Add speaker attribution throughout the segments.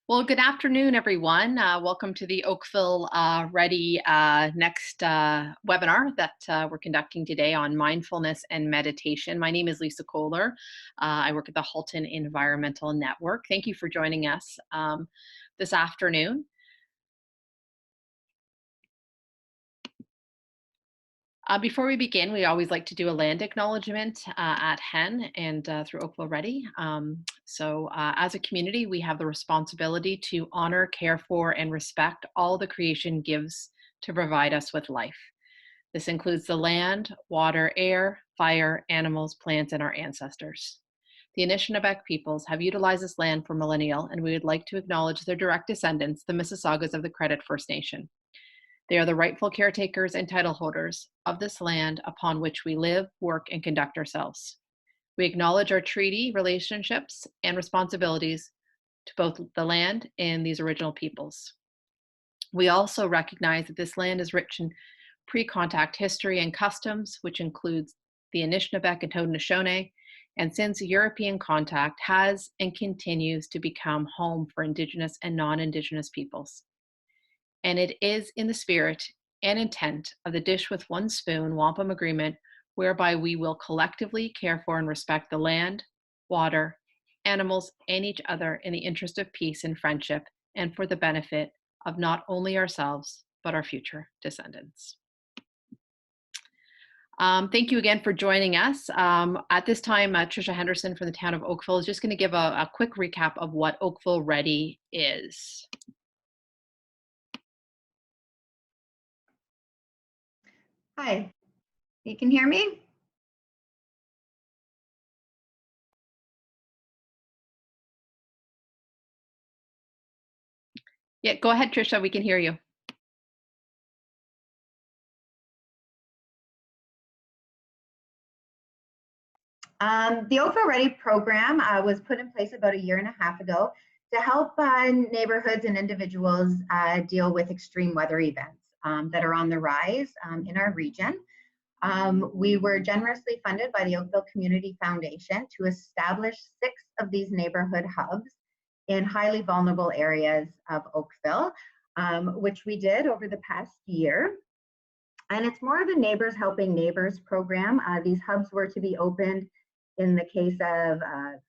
Speaker 1: Well, good afternoon, everyone. Welcome to the Oakville Ready next webinar that we're conducting today on mindfulness and meditation. My name is Lisa Kohler. I work at the Halton Environmental Network. Thank you for joining us this afternoon. Before we begin, we always like to do a land acknowledgement at HEN and through Oakville Ready. As a community, we have the responsibility to honor, care for, and respect all the creation gives to provide us with life. This includes the land, water, air, fire, animals, plants, and our ancestors. The Anishinaabe peoples have utilized this land for millennia, and we would like to acknowledge their direct descendants, the Mississaugas of the Credit First Nation. They are the rightful caretakers and title holders of this land upon which we live, work, and conduct ourselves. We acknowledge our treaty relationships and responsibilities to both the land and these original peoples. We also recognize that this land is rich in pre-contact history and customs, which includes the Anishinaabe and Haudenosaunee, and since European contact has and continues to become home for Indigenous and non-Indigenous peoples. And it is in the spirit and intent of the Dish with One Spoon Wampum Agreement, whereby we will collectively care for and respect the land, water, animals, and each other in the interest of peace and friendship, and for the benefit of not only ourselves, but our future descendants. Thank you again for joining us. At this time, Tricia Henderson from the town of Oakville is just going to give a quick recap of what Oakville Ready is.
Speaker 2: Hi, you can hear me?
Speaker 1: Yeah, go ahead, Tricia, we can hear you.
Speaker 2: The Oakville Ready program was put in place about 1.5 years ago to help neighborhoods and individuals deal with extreme weather events that are on the rise in our region. We were generously funded by the Oakville Community Foundation to establish 6 of these neighborhood hubs in highly vulnerable areas of Oakville, which we did over the past year. And it's more of a neighbors helping neighbors program. These hubs were to be opened in the case of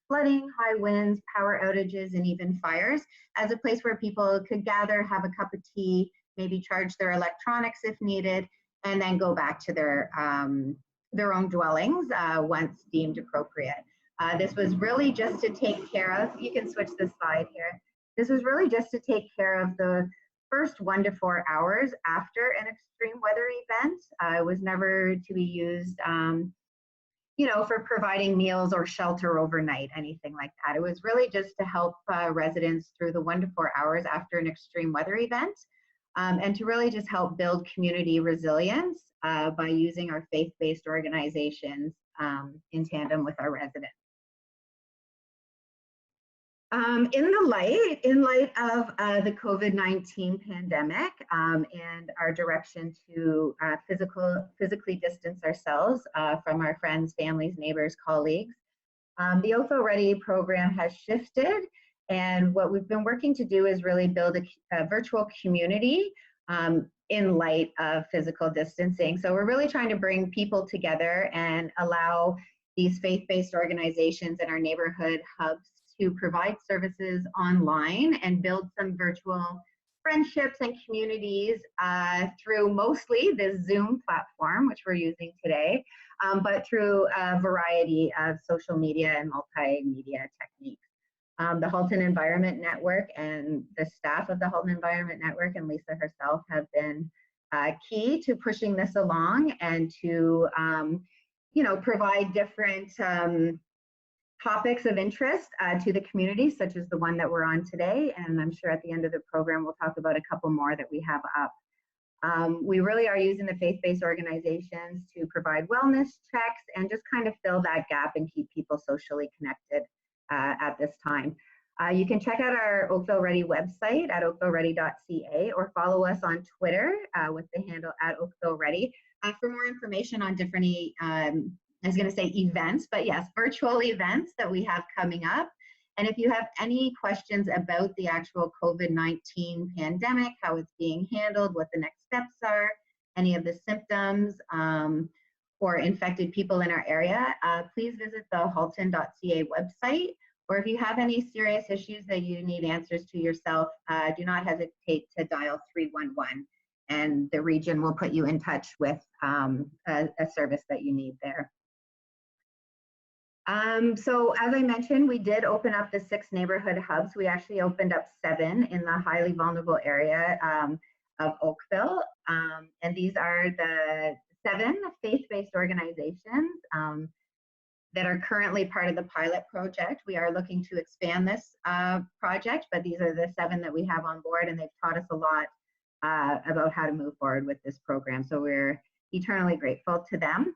Speaker 2: flooding, high winds, power outages, and even fires, as a place where people could gather, have a cup of tea, maybe charge their electronics if needed, and then go back to their own dwellings once deemed appropriate. This was really just to take care of, you can switch the slide here. This was really just to take care of the first 1 to 4 hours after an extreme weather event. It was never to be used for providing meals or shelter overnight, anything like that. It was really just to help residents through the 1 to 4 hours after an extreme weather event, and to really just help build community resilience by using our faith-based organizations in tandem with our residents. In light of the COVID-19 pandemic and our direction to physically distance ourselves from our friends, families, neighbors, colleagues, the Oakville Ready program has shifted, and what we've been working to do is really build a virtual community in light of physical distancing. So we're really trying to bring people together and allow these faith-based organizations in our neighborhood hubs to provide services online and build some virtual friendships and communities through mostly this Zoom platform, which we're using today, but through a variety of social media and multimedia techniques. The Halton Environment Network and the staff of the Halton Environment Network and Lisa herself have been key to pushing this along and to provide different topics of interest to the community, such as the one that we're on today. And I'm sure at the end of the program, we'll talk about a couple more that we have up. We really are using the faith-based organizations to provide wellness checks and just kind of fill that gap and keep people socially connected at this time. You can check out our Oakville Ready website at oakvilleready.ca or follow us on Twitter with the handle at Oakville Ready for more information on different I was going to say events, but yes, virtual events that we have coming up And if you have any questions about the actual COVID-19 pandemic, how it's being handled, what the next steps are, any of the symptoms for infected people in our area, please visit the halton.ca website. Or if you have any serious issues that you need answers to yourself, do not hesitate to dial 311, and the region will put you in touch with a service that you need there. So as I mentioned, we did open up the 6 neighborhood hubs. We actually opened up 7 in the highly vulnerable area of Oakville. And these are the 7 faith-based organizations that are currently part of the pilot project. We are looking to expand this project, but these are the 7 that we have on board, and they've taught us a lot about how to move forward with this program. So we're eternally grateful to them.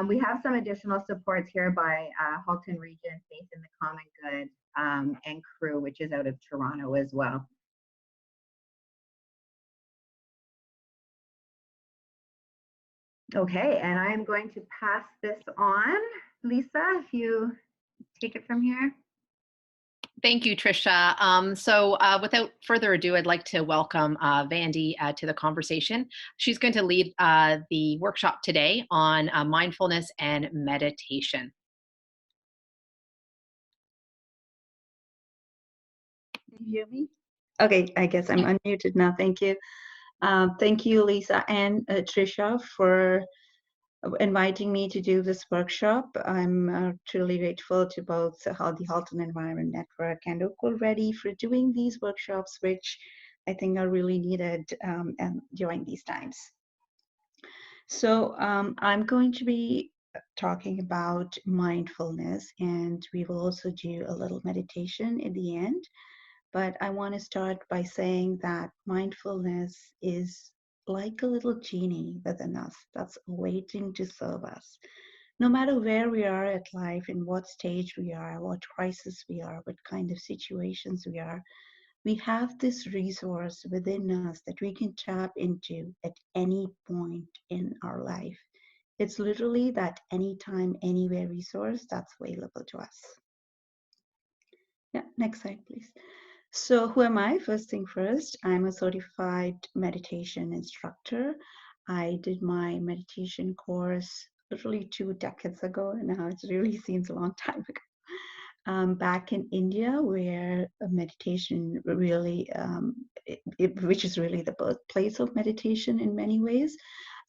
Speaker 2: We have some additional supports here by Halton Region, Faith in the Common Good, and Crew, which is out of Toronto as well. Okay, and I'm going to pass this on. Lisa, if you take it from here.
Speaker 1: Thank you, Tricia. So without further ado, I'd like to welcome Vandy to the conversation. She's going to lead the workshop today on mindfulness and meditation.
Speaker 3: Can you hear me? Okay, I guess I'm unmuted now. Thank you. Thank you, Lisa and Tricia, for inviting me to do this workshop. I'm truly grateful to both the Halton Environment Network and Oakville Ready for doing these workshops, which I think are really needed and during these times. So I'm going to be talking about mindfulness, and we will also do a little meditation at the end. But I want to start by saying that mindfulness is like a little genie within us that's waiting to serve us. No matter where we are at life, in what stage we are, what crisis we are, what kind of situations we are, we have this resource within us that we can tap into at any point in our life. It's literally that anytime, anywhere resource that's available to us. Yeah, next slide, please. So who am I? First thing first, I'm a certified meditation instructor. I did my meditation course literally 2 decades ago, and now it really seems a long time ago. Back in India, where meditation really, which is really the birthplace of meditation in many ways.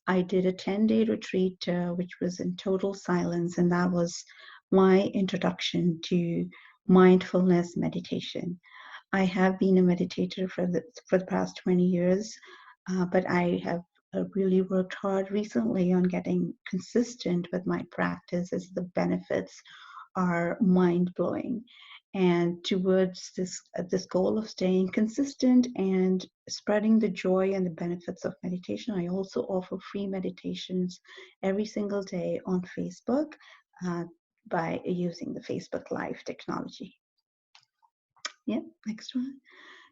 Speaker 3: I did a 10-day retreat, which was in total silence, and that was my introduction to mindfulness meditation. I have been a meditator for the past 20 years, but I have really worked hard recently on getting consistent with my practice, as the benefits are mind-blowing. And towards this goal of staying consistent and spreading the joy and the benefits of meditation, I also offer free meditations every single day on Facebook by using the Facebook Live technology. Yeah, next one.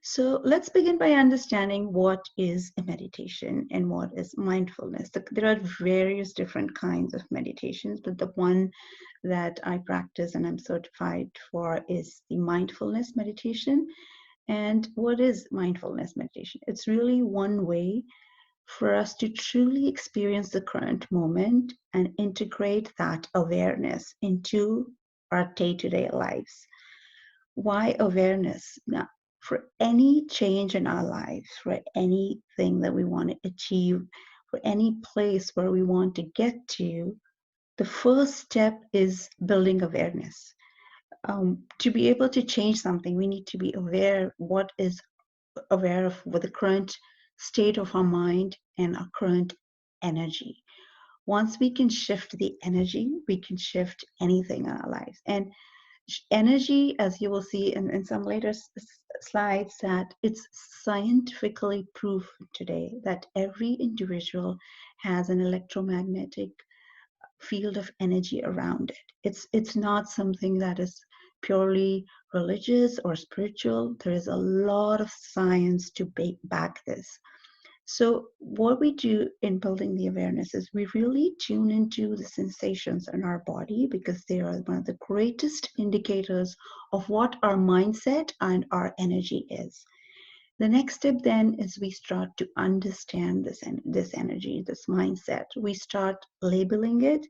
Speaker 3: So let's begin by understanding what is a meditation and what is mindfulness. There are various different kinds of meditations, but the one that I practice and I'm certified for is the mindfulness meditation. And what is mindfulness meditation? It's really one way for us to truly experience the current moment and integrate that awareness into our day-to-day lives. Why awareness? Now, for any change in our lives, for anything that we want to achieve, for any place where we want to get to, the first step is building awareness. To be able to change something, we need to be aware what the current state of our mind and our current energy. Once we can shift the energy, we can shift anything in our lives. And energy, as you will see in some later slides, that it's scientifically proven today that every individual has an electromagnetic field of energy around it. It's not something that is purely religious or spiritual. There is a lot of science to back this. So what we do in building the awareness is we really tune into the sensations in our body, because they are one of the greatest indicators of what our mindset and our energy is. The next step then is we start to understand this energy, this mindset. We start labeling it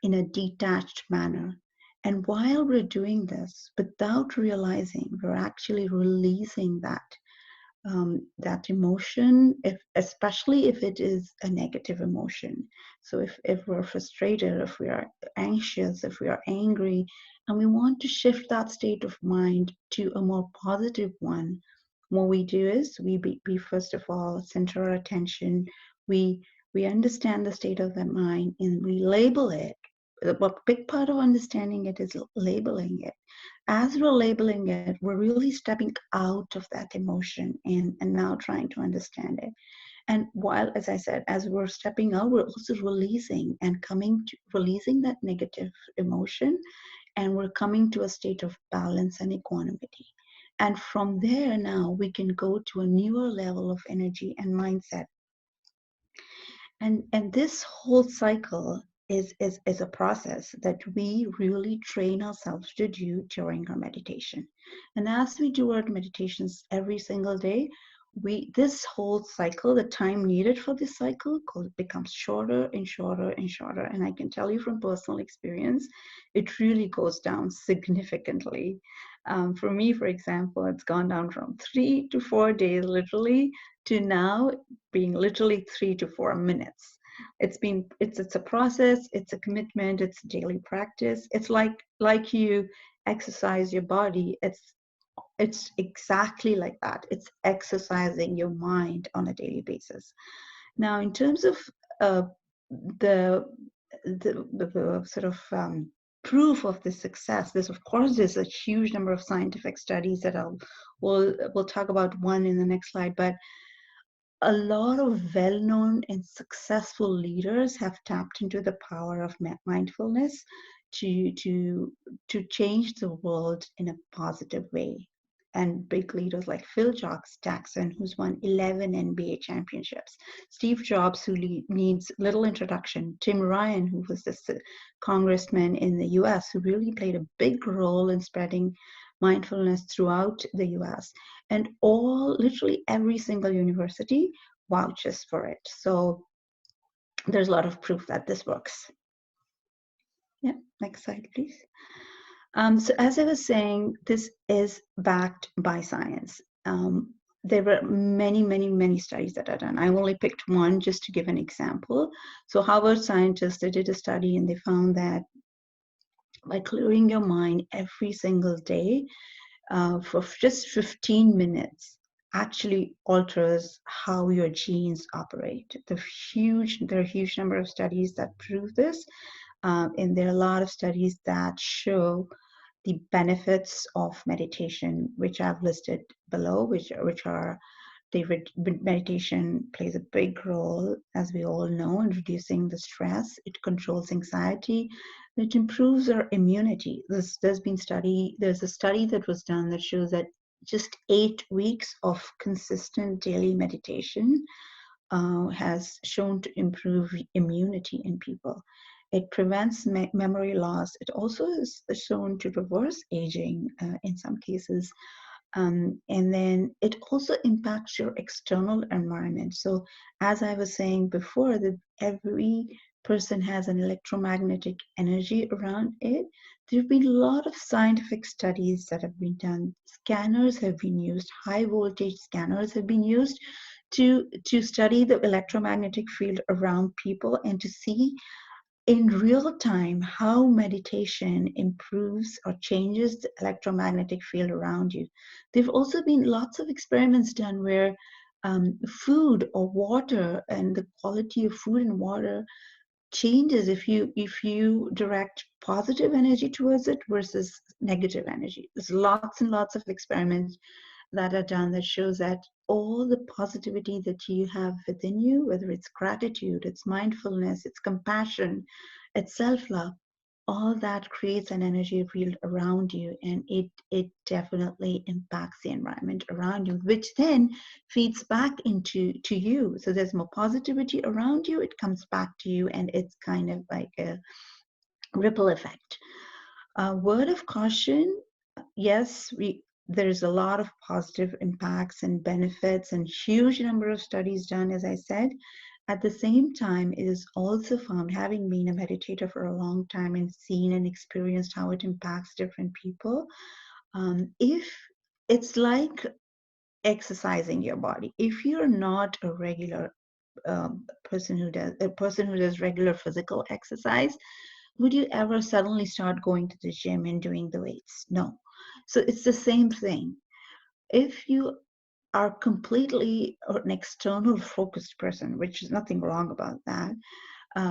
Speaker 3: in a detached manner. And while we're doing this, without realizing, we're actually releasing that emotion, especially if it is a negative emotion. So if we're frustrated, if we are anxious, if we are angry, and we want to shift that state of mind to a more positive one, what we do is we first of all center our attention. We understand the state of the mind and we label it. A big part of understanding it is labeling it. As we're labeling it, we're really stepping out of that emotion and now trying to understand it. And while, as I said, as we're stepping out, we're also releasing and releasing that negative emotion, and we're coming to a state of balance and equanimity. And from there, now we can go to a newer level of energy and mindset. And this whole cycle is a process that we really train ourselves to do during our meditation. And as we do our meditations every single day, this whole cycle, the time needed for this cycle becomes shorter and shorter and shorter. And I can tell you from personal experience, it really goes down significantly. For me, for example, it's gone down from 3 to 4 days literally to now being literally 3 to 4 minutes. It's a process, it's a commitment, it's daily practice. It's like you exercise your body. It's exactly like that. It's exercising your mind on a daily basis. Now, in terms of uh, the, the sort of proof of this success, there's a huge number of scientific studies that we'll talk about one in the next slide, but a lot of well-known and successful leaders have tapped into the power of mindfulness to change the world in a positive way. And big leaders like Phil Jackson, who's won 11 NBA championships, Steve Jobs, who needs little introduction, Tim Ryan, who was this congressman in the US, who really played a big role in spreading mindfulness throughout the US, and literally every single university vouches for it. So there's a lot of proof that this works. Yeah, next slide, please. So as I was saying, this is backed by science. There were many studies that are done. I only picked one just to give an example. So Harvard scientists, they did a study and they found that by clearing your mind every single day, for just 15 minutes actually alters how your genes operate. There are a huge number of studies that prove this, and there are a lot of studies that show the benefits of meditation, which I've listed below, which are meditation plays a big role, as we all know, in reducing the stress. It controls anxiety. It improves our immunity. There's a study that was done that shows that just 8 weeks of consistent daily meditation has shown to improve immunity in people. It prevents memory loss. It also is shown to reverse aging in some cases. And then it also impacts your external environment. So as I was saying before, that every person has an electromagnetic energy around it. There have been a lot of scientific studies that have been done. Scanners have been used, high voltage scanners have been used to study the electromagnetic field around people and to see in real time how meditation improves or changes the electromagnetic field around you. There've also been lots of experiments done where food or water and the quality of food and water changes if you direct positive energy towards it versus negative energy. There's lots and lots of experiments that are done that shows that all the positivity that you have within you, whether it's gratitude, it's mindfulness, it's compassion, it's self-love, all that creates an energy field around you, and it definitely impacts the environment around you, which then feeds back into you. So there's more positivity around you, it comes back to you, and it's kind of like a ripple effect. Word of caution, yes, there's a lot of positive impacts and benefits and huge number of studies done, as I said. At the same time, it is also found, having been a meditator for a long time and seen and experienced how it impacts different people, if it's like exercising your body. If you're not a regular person who does regular physical exercise, would you ever suddenly start going to the gym and doing the weights? No. So it's the same thing. If you are completely an external focused person, which is nothing wrong about that,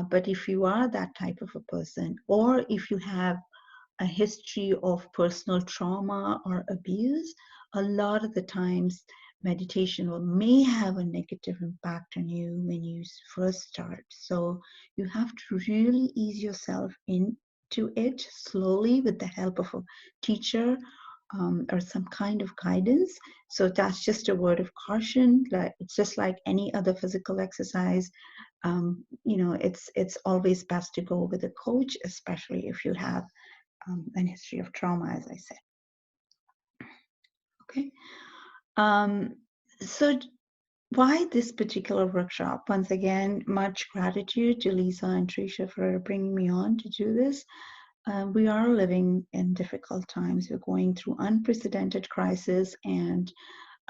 Speaker 3: but if you are that type of a person, or if you have a history of personal trauma or abuse, a lot of the times meditation may have a negative impact on you when you first start. So you have to really ease yourself into it slowly with the help of a teacher or some kind of guidance. So that's just a word of caution. Like, it's just like any other physical exercise. It's always best to go with a coach, especially if you have an history of trauma, as I said. Okay. So why this particular workshop? Once again, much gratitude to Lisa and Tricia for bringing me on to do this. We are living in difficult times. We're going through unprecedented crisis, and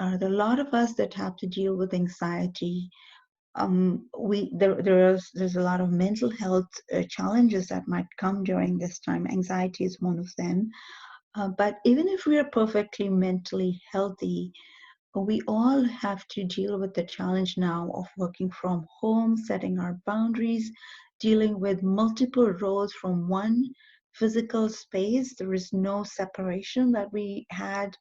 Speaker 3: there are a lot of us that have to deal with anxiety. There's a lot of mental health challenges that might come during this time. Anxiety is one of them. But even if we are perfectly mentally healthy, we all have to deal with the challenge now of working from home, setting our boundaries, dealing with multiple roles from one physical space. There is no separation that we had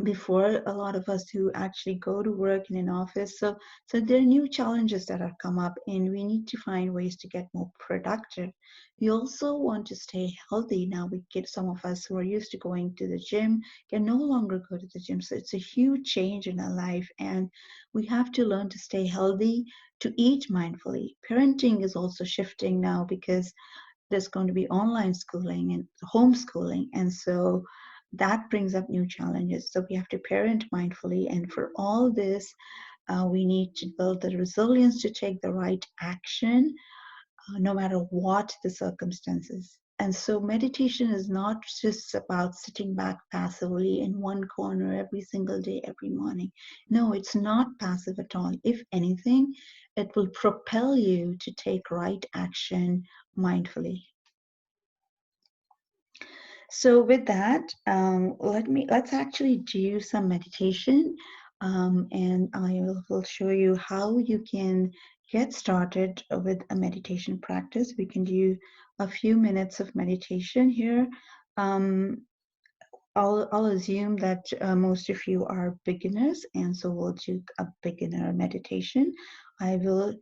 Speaker 3: before, a lot of us who actually go to work in an office. So there are new challenges that have come up, and we need to find ways to get more productive. We also want to stay healthy. Now we get some of us who are used to going to the gym can no longer go to the gym. So it's a huge change in our life, and we have to learn to stay healthy, to eat mindfully. Parenting is also shifting now because there's going to be online schooling and homeschooling, and so that brings up new challenges. So we have to parent mindfully, and for all this, we need to build the resilience to take the right action, no matter what the circumstances. And so meditation is not just about sitting back passively in one corner every single day, every morning. No, it's not passive at all. If anything, it will propel you to take right action mindfully. So with that, let's actually do some meditation, and I will show you how you can get started with a meditation practice. We can do a few minutes of meditation here. I'll assume that most of you are beginners, and so we'll do a beginner meditation. I will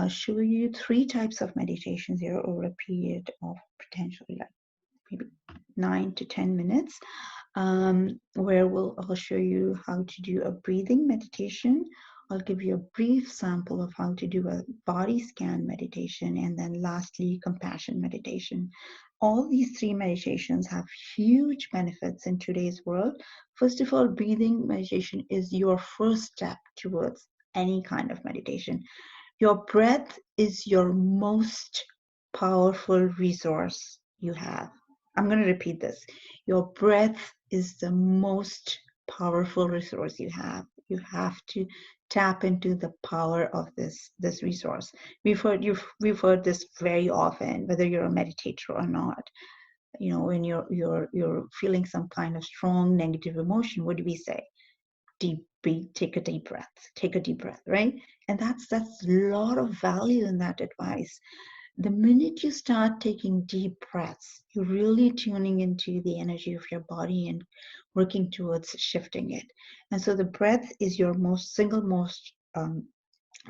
Speaker 3: show you 3 types of meditations here over a period of potentially like maybe 9 to 10 minutes, where I'll show you how to do a breathing meditation. I'll give you a brief sample of how to do a body scan meditation, and then lastly, compassion meditation. All these 3 meditations have huge benefits in today's world. First of all, breathing meditation is your first step towards any kind of meditation. Your breath is your most powerful resource you have. I'm going to repeat this. Your breath is the most powerful resource you have. You have to tap into the power of this resource. We've heard this very often, whether you're a meditator or not. You know, when you're feeling some kind of strong negative emotion, what do we say? Deep breathe, take a deep breath, right? And that's a lot of value in that advice. The minute you start taking deep breaths, you're really tuning into the energy of your body and working towards shifting it. And so the breath is your single most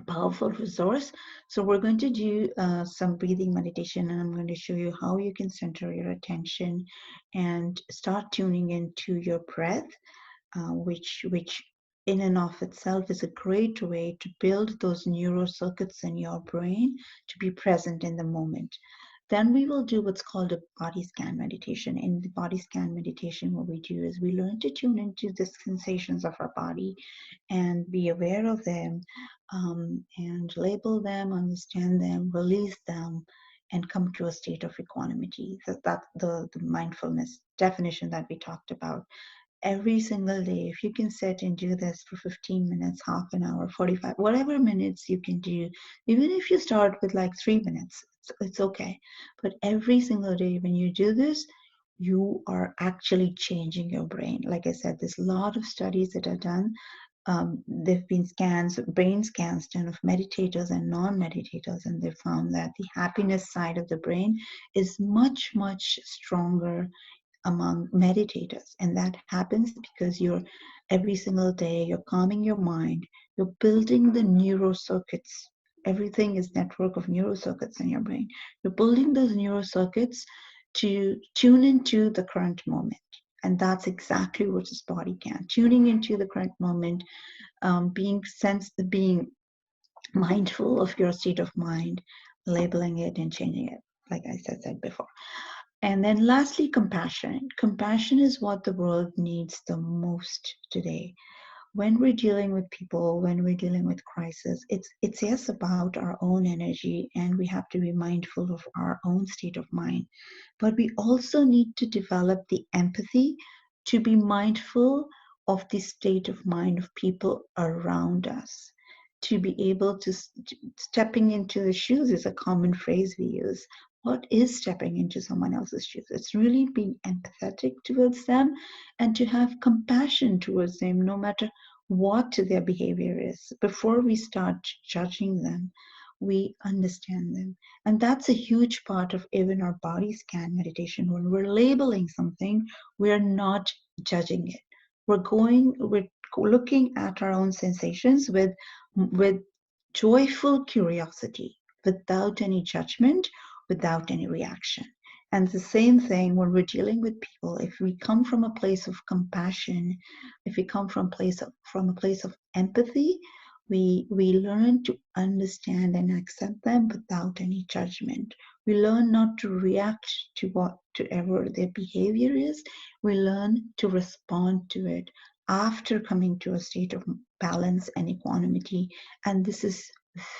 Speaker 3: powerful resource. So we're going to do some breathing meditation, and I'm going to show you how you can center your attention and start tuning into your breath, which in and of itself is a great way to build those neural circuits in your brain to be present in the moment. Then we will do what's called a body scan meditation. In the body scan meditation, what we do is we learn to tune into the sensations of our body and be aware of them, and label them, understand them, release them, and come to a state of equanimity. That's the mindfulness definition that we talked about. Every single day, if you can sit and do this for 15 minutes, half an hour, 45, whatever minutes you can do, even if you start with like 3 minutes, it's okay. But every single day when you do this, you are actually changing your brain. Like I said, there's a lot of studies that are done. There've been brain scans done of meditators and non-meditators, and they found that the happiness side of the brain is much, much stronger among meditators. And that happens because you're every single day, you're calming your mind, you're building the neurocircuits. Everything is network of neurocircuits in your brain. You're building those neurocircuits to tune into the current moment. And that's exactly what this body can. Tuning into the current moment, being mindful of your state of mind, labeling it and changing it, like I said before. And then lastly, compassion. Compassion is what the world needs the most today. When we're dealing with people, when we're dealing with crisis, it's yes about our own energy, and we have to be mindful of our own state of mind. But we also need to develop the empathy to be mindful of the state of mind of people around us. To be able to stepping into the shoes is a common phrase we use. What is stepping into someone else's shoes? It's really being empathetic towards them and to have compassion towards them, no matter what their behavior is. Before we start judging them, we understand them. And that's a huge part of even our body scan meditation. When we're labeling something, we're not judging it. We're looking at our own sensations with joyful curiosity, without any judgment, without any reaction. And the same thing when we're dealing with people, if we come from a place of compassion, if we come from a place of empathy, we learn to understand and accept them without any judgment. We learn not to react to whatever their behavior is. We learn to respond to it after coming to a state of balance and equanimity. And this is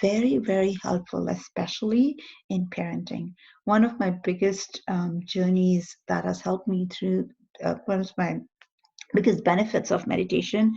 Speaker 3: very, very helpful, especially in parenting. One of my biggest journeys that has helped me through, one of my biggest benefits of meditation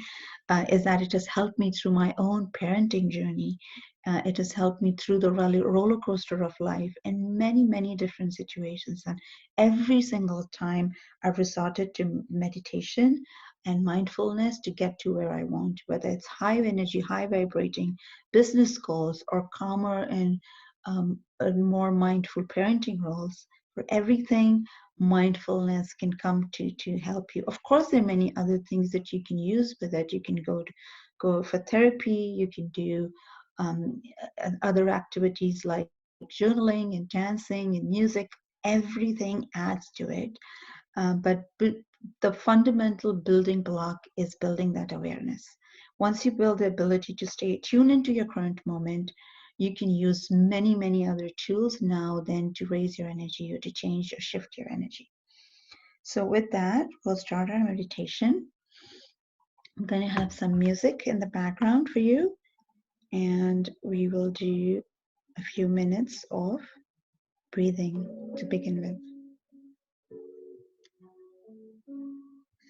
Speaker 3: is that it has helped me through my own parenting journey. It has helped me through the roller coaster of life in many, many different situations. And every single time I've resorted to meditation and mindfulness to get to where I want, whether it's high energy, high vibrating business goals, or calmer and more mindful parenting roles. For everything, mindfulness can come to help you. Of course, there are many other things that you can use with it. You can go for therapy. You can do other activities like journaling and dancing and music. Everything adds to it. But the fundamental building block is building that awareness. Once you build the ability to stay tuned into your current moment, you can use many, many other tools now then to raise your energy or to change or shift your energy. So with that, we'll start our meditation. I'm going to have some music in the background for you, and we will do a few minutes of breathing to begin with.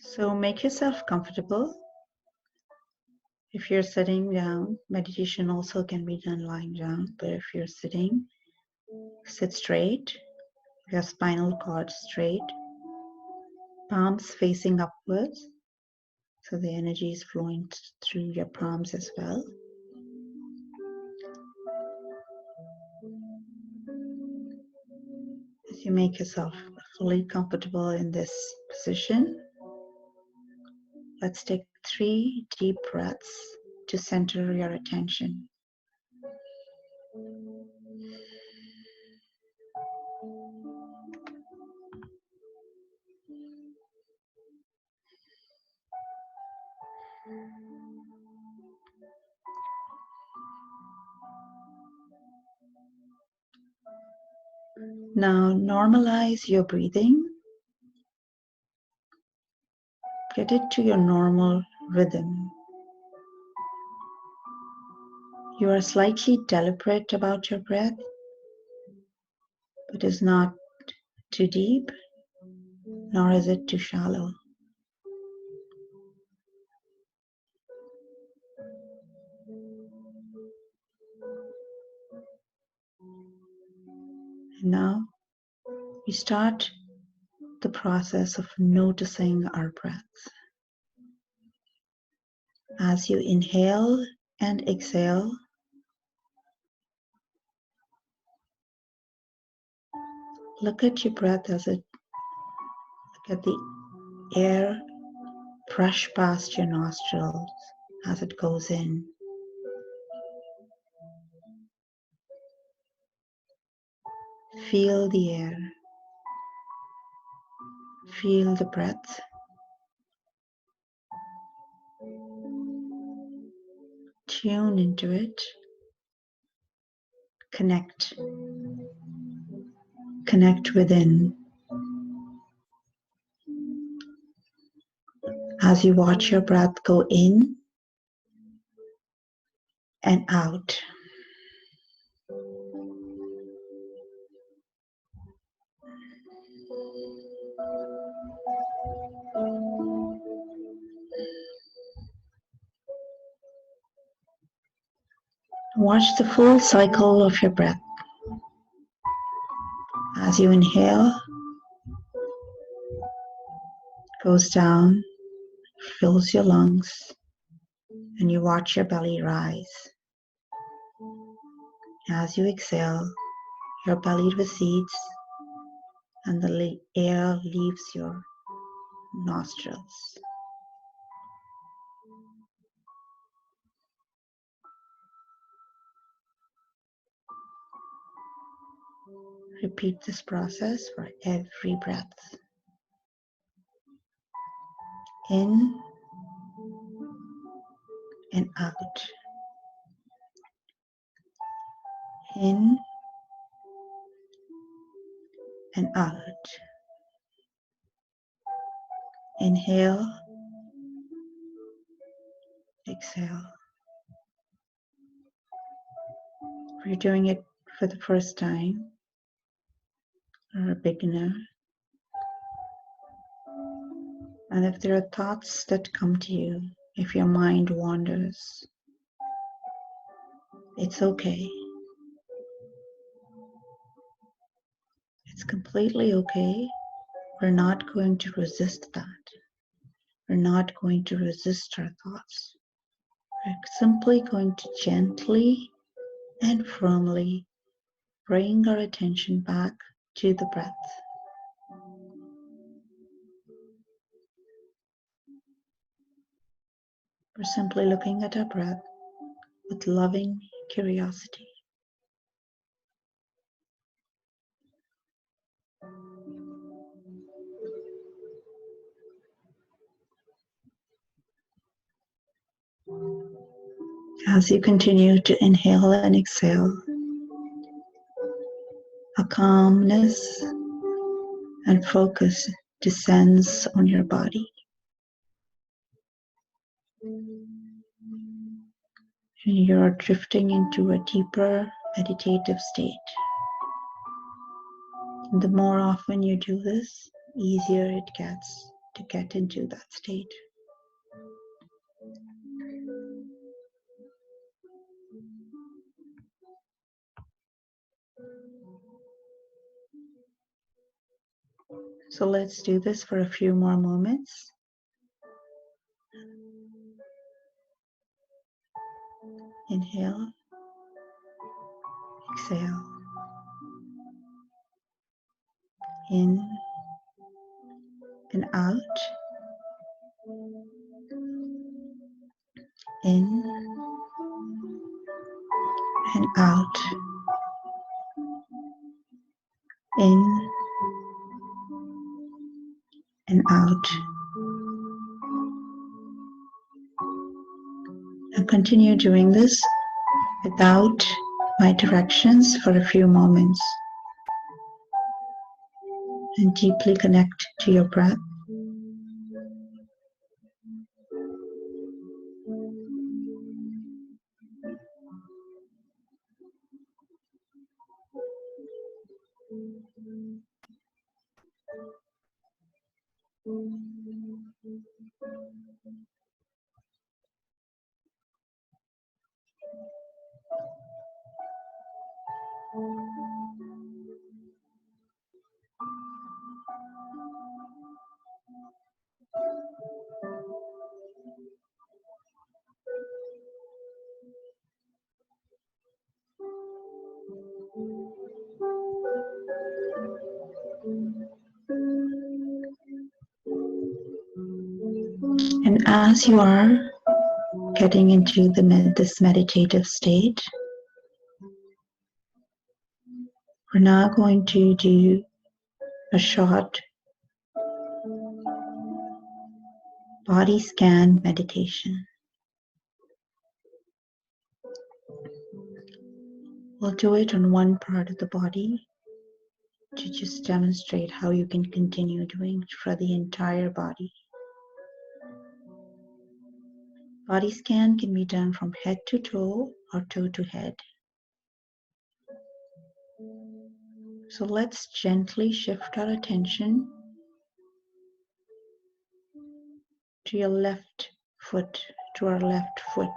Speaker 3: So make yourself comfortable. If you're sitting down, meditation also can be done lying down, but if you're sitting, sit straight, your spinal cord straight, palms facing upwards, so the energy is flowing through your palms as well. As you make yourself fully comfortable in this position, let's take 3 deep breaths to center your attention. Now normalize your breathing. Get it to your normal rhythm. You are slightly deliberate about your breath, but it's not too deep, nor is it too shallow. And now we start the process of noticing our breaths. As you inhale and exhale, look at your breath look at the air brush past your nostrils as it goes in. Feel the air. Feel the breath. Tune into it. Connect. Connect within. As you watch your breath go in and out. Watch the full cycle of your breath. As you inhale, goes down, fills your lungs, and you watch your belly rise. As you exhale, your belly recedes and the air leaves your nostrils. Repeat this process for every breath. In and out. In and out. Inhale, exhale. If you're doing it for the first time or a beginner, and if there are thoughts that come to you, if your mind wanders, it's okay. It's completely okay. We're not going to resist that. We're not going to resist our thoughts. We're simply going to gently and firmly bring our attention back to the breath. We're simply looking at our breath with loving curiosity. As you continue to inhale and exhale, a calmness and focus descends on your body. And you're drifting into a deeper meditative state. And the more often you do this, easier it gets to get into that state. So let's do this for a few more moments. Inhale, exhale. In and out. In and out. In and out. And continue doing this without my directions for a few moments. and deeply connect to your breath. And as you are getting into this meditative state, we're now going to do a short body scan meditation. We'll do it on one part of the body to just demonstrate how you can continue doing it for the entire body. Body scan can be done from head to toe or toe to head. So let's gently shift our attention to your left foot, to our left foot,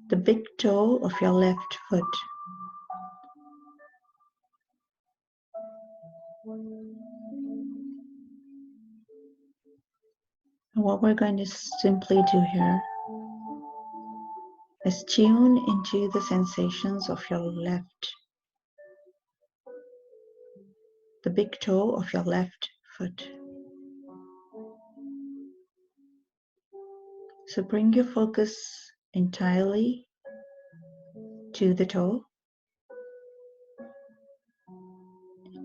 Speaker 3: the big toe of your left foot. And what we're going to simply do here is tune into the sensations of your left, the big toe of your left foot. So bring your focus entirely to the toe.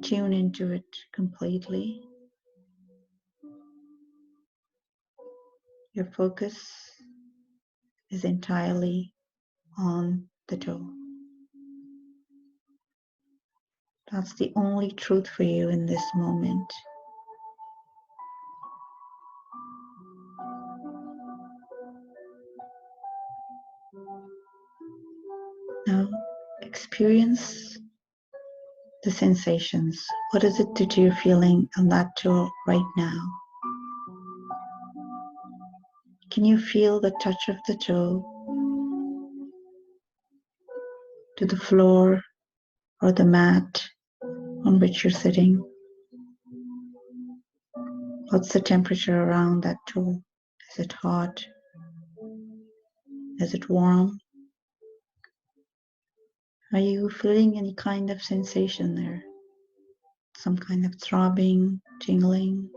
Speaker 3: Tune into it completely. Your focus is entirely on the toe. That's the only truth for you in this moment. Now experience the sensations. What is it that you're feeling on that toe right now? Can you feel the touch of the toe to the floor or the mat on which you're sitting? What's the temperature around that toe? Is it hot? Is it warm? Are you feeling any kind of sensation there? Some kind of throbbing, tingling?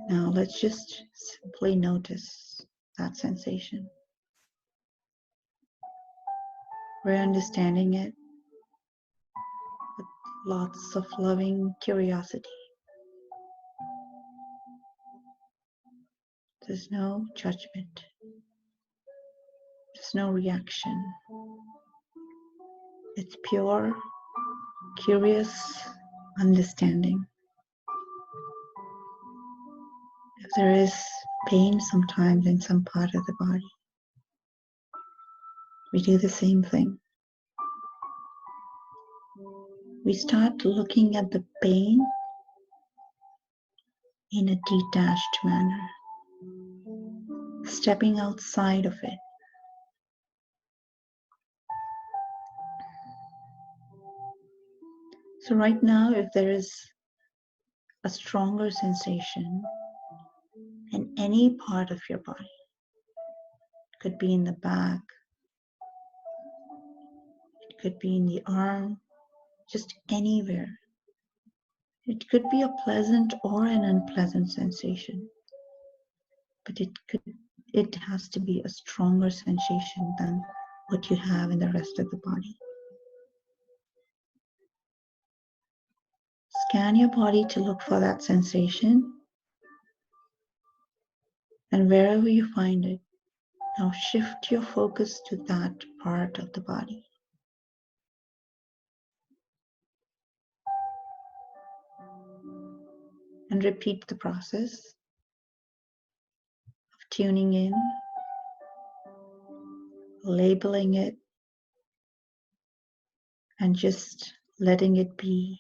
Speaker 3: Now let's just simply notice that sensation. We're understanding it with lots of loving curiosity. There's no judgment. There's no reaction. It's pure, curious understanding. If there is pain sometimes in some part of the body, we do the same thing. We start looking at the pain in a detached manner, stepping outside of it. So right now, if there is a stronger sensation in any part of your body, it could be in the back, it could be in the arm, just anywhere. It could be a pleasant or an unpleasant sensation, but it has to be a stronger sensation than what you have in the rest of the body. Scan your body to look for that sensation, and wherever you find it, now shift your focus to that part of the body. and repeat the process of tuning in, labeling it, and just letting it be.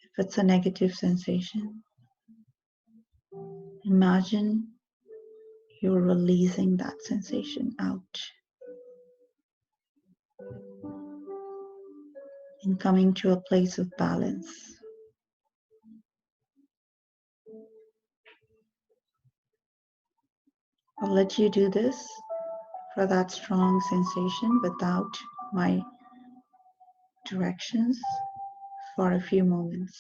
Speaker 3: If it's a negative sensation, imagine you're releasing that sensation out and coming to a place of balance. I'll let you do this for that strong sensation without my directions for a few moments.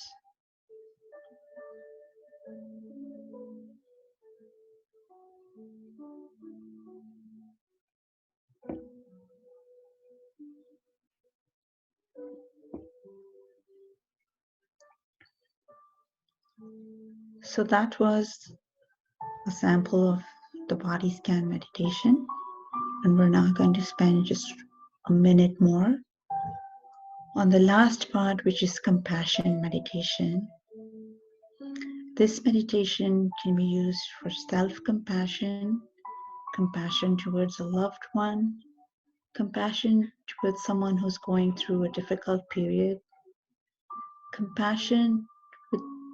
Speaker 3: So that was a sample of the body scan meditation, and we're now going to spend just a minute more on the last part, which is compassion meditation. This meditation can be used for self-compassion, compassion towards a loved one, compassion towards someone who's going through a difficult period, compassion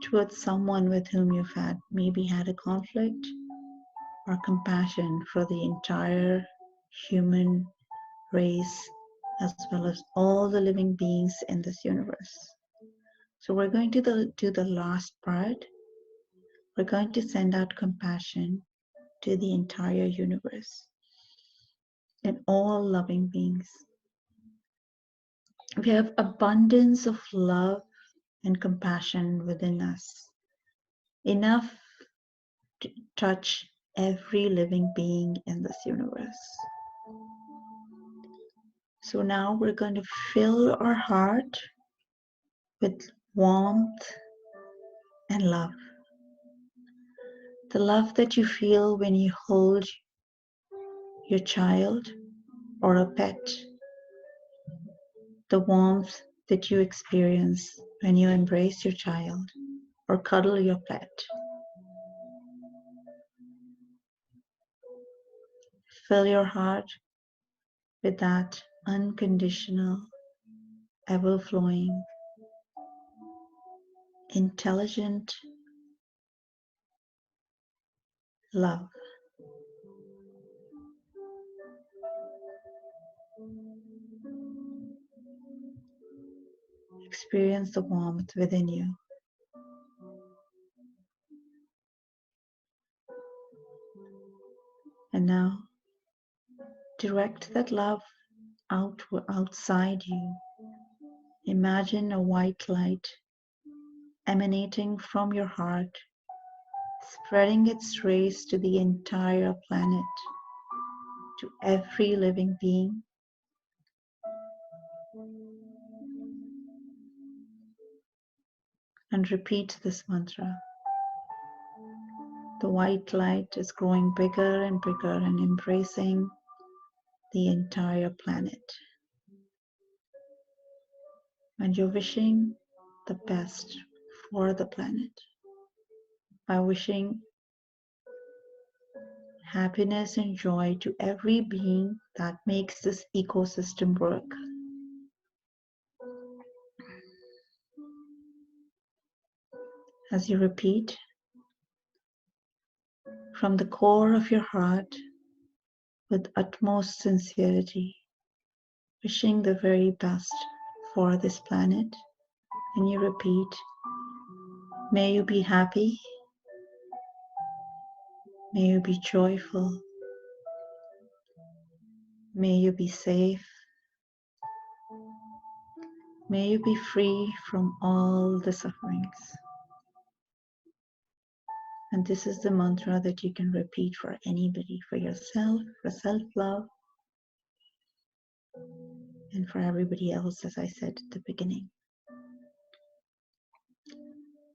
Speaker 3: towards someone with whom you've maybe had a conflict, or compassion for the entire human race, as well as all the living beings in this universe. So we're going to do the last part. We're going to send out compassion to the entire universe and all loving beings. We have abundance of love and compassion within us, enough to touch every living being in this universe. So now we're going to fill our heart with warmth and love. The love that you feel when you hold your child or a pet. The warmth that you experience when you embrace your child or cuddle your pet. Fill your heart with that unconditional, ever-flowing, intelligent love. Experience the warmth within you. And now, direct that love outside you. Imagine a white light emanating from your heart, spreading its rays to the entire planet, to every living being. And repeat this mantra. The white light is growing bigger and bigger and embracing the entire planet. And you're wishing the best for the planet by wishing happiness and joy to every being that makes this ecosystem work. As you repeat, from the core of your heart, with utmost sincerity, wishing the very best for this planet, and you repeat, may you be happy, may you be joyful, may you be safe, may you be free from all the sufferings. And this is the mantra that you can repeat for anybody, for yourself, for self-love, and for everybody else, as I said at the beginning.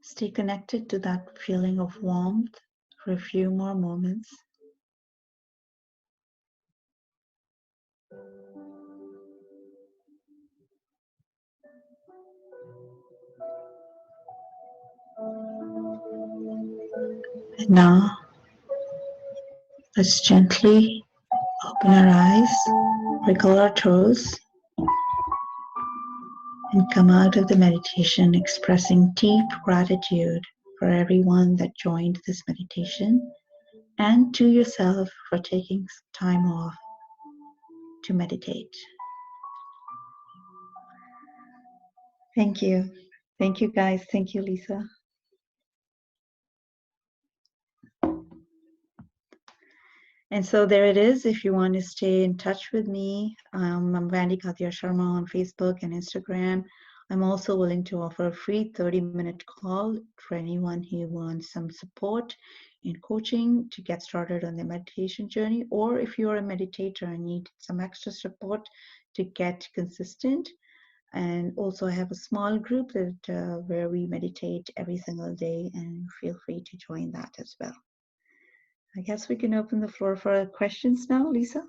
Speaker 3: Stay connected to that feeling of warmth for a few more moments. And now, let's gently open our eyes, wriggle our toes, and come out of the meditation expressing deep gratitude for everyone that joined this meditation and to yourself for taking time off to meditate. Thank you. Thank you, guys. Thank you, Lisa. And so there it is. If you want to stay in touch with me, I'm Vandy Sharma on Facebook and Instagram. I'm also willing to offer a free 30-minute call for anyone who wants some support in coaching to get started on their meditation journey, or if you're a meditator and need some extra support to get consistent. And also I have a small group that where we meditate every single day, and feel free to join that as well. I guess we can open the floor for questions now, Lisa.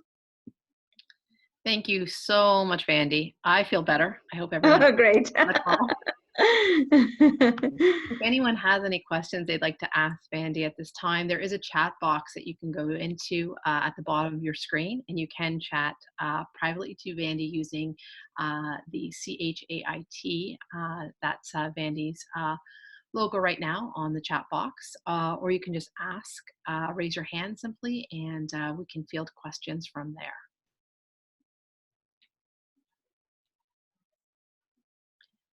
Speaker 1: Thank you so much, Vandy. I feel better. I hope everyone.
Speaker 3: Oh, great.
Speaker 1: If anyone has any questions they'd like to ask Vandy at this time, there is a chat box that you can go into at the bottom of your screen, and you can chat privately to Vandy using the CHAIT. That's Vandy's logo right now on the chat box, or you can just ask, raise your hand simply, and we can field questions from there.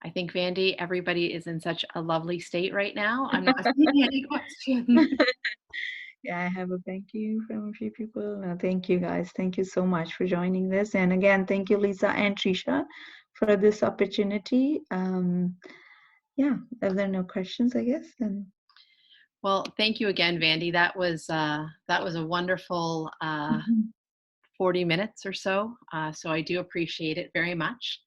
Speaker 1: I think, Vandy, everybody is in such a lovely state right now. I'm not seeing any questions.
Speaker 3: Yeah, I have a thank you from a few people. No, thank you, guys. Thank you so much for joining this. And again, thank you, Lisa and Trisha, for this opportunity. Yeah, if there are no questions, I guess, then.
Speaker 1: Well, thank you again, Vandy. That was a wonderful 40 minutes or so. So I do appreciate it very much.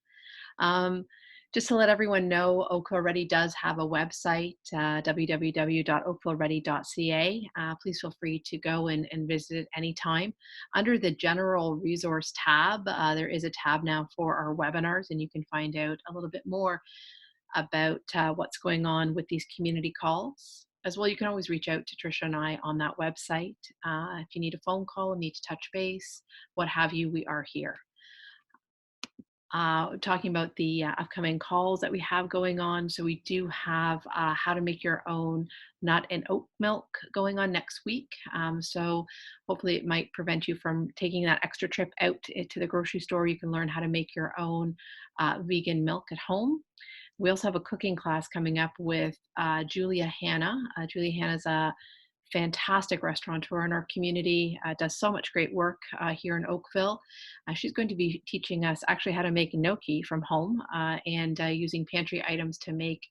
Speaker 1: Just to let everyone know, Oakville Ready does have a website, www.oakvilleready.ca. Please feel free to go and visit it anytime. Under the General Resource tab, there is a tab now for our webinars, and you can find out a little bit more about what's going on with these community calls. As well, you can always reach out to Trisha and I on that website. If you need a phone call, need to touch base, what have you, we are here. Talking about the upcoming calls that we have going on. So we do have how to make your own nut and oat milk going on next week. So hopefully it might prevent you from taking that extra trip out to the grocery store. You can learn how to make your own vegan milk at home. We also have a cooking class coming up with Julia Hanna. Julia Hanna is a fantastic restaurateur in our community, does so much great work here in Oakville. She's going to be teaching us actually how to make gnocchi from home and using pantry items to make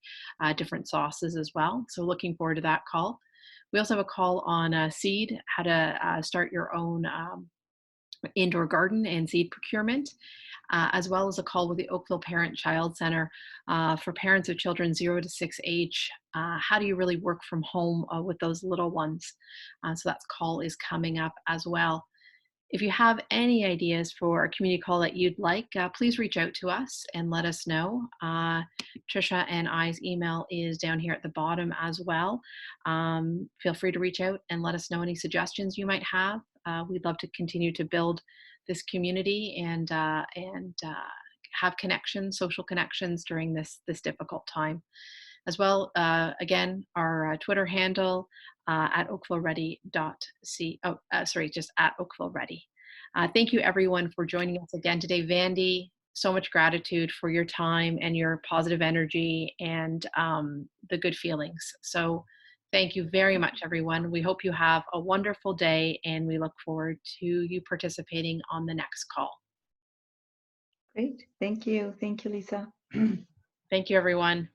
Speaker 1: different sauces as well. So looking forward to that call. We also have a call on seed, how to start your own indoor garden and seed procurement, as well as a call with the Oakville Parent-Child Center for parents of children 0 to 6 age. How do you really work from home with those little ones? So that call is coming up as well. If you have any ideas for a community call that you'd like, please reach out to us and let us know. Trisha and I's email is down here at the bottom as well. Feel free to reach out and let us know any suggestions you might have. We'd love to continue to build this community and have connections, social connections during this difficult time. As well, again, our Twitter handle at oakvilleready.ca. Just at Oakville Ready. Thank you, everyone, for joining us again today. Vandy, so much gratitude for your time and your positive energy and the good feelings. So thank you very much, everyone. We hope you have a wonderful day, and we look forward to you participating on the next call.
Speaker 3: Great. Thank you. Thank you, Lisa.
Speaker 1: Thank you, everyone.